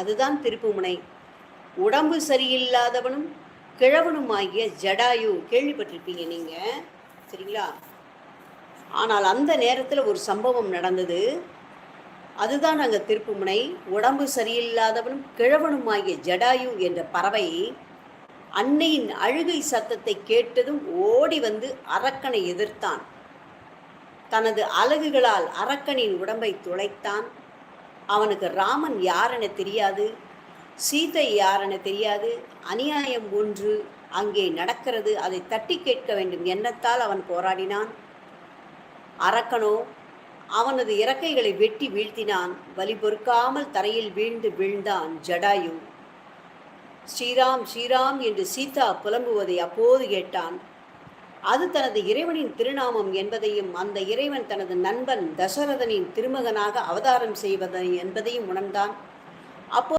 அதுதான் திருப்புமுனை. உடம்பு சரியில்லாதவனும் கிழவனுமாகிய ஜடாயு கேள்விப்பட்டிருப்பீங்க நீங்க, சரிங்களா? ஆனால் அந்த நேரத்தில் ஒரு சம்பவம் நடந்தது. அதுதான் அங்கே திருப்புமுனை. உடம்பு சரியில்லாதவனும் கிழவனுமாகிய ஜடாயு என்ற பறவை அன்னையின் அழுகை சத்தத்தை கேட்டதும் ஓடி வந்து அரக்கனை எதிர்த்தான். தனது அலகுகளால் அரக்கனின் உடம்பை துளைத்தான். அவனுக்கு ராமன் யாரென தெரியாது, சீதை யாரென தெரியாது. அநியாயம் ஒன்று அங்கே நடக்கிறது, அதை தட்டி கேட்க வேண்டும் எண்ணத்தால் அவன் போராடினான். அரக்கனோ அவனது இறக்கைகளை வெட்டி வீழ்த்தினான். வலி பொறுக்காமல் தரையில் வீழ்ந்தான் ஜடாயு. ஸ்ரீராம் ஸ்ரீராம் என்று சீதா புலம்புவதை அப்போது கேட்டான். அது தனது இறைவனின் திருநாமம் என்பதையும் அந்த இறைவன் தனது நண்பன் தசரதனின் திருமகனாக அவதாரம் செய்வதை என்பதையும் உணர்ந்தான். அப்போ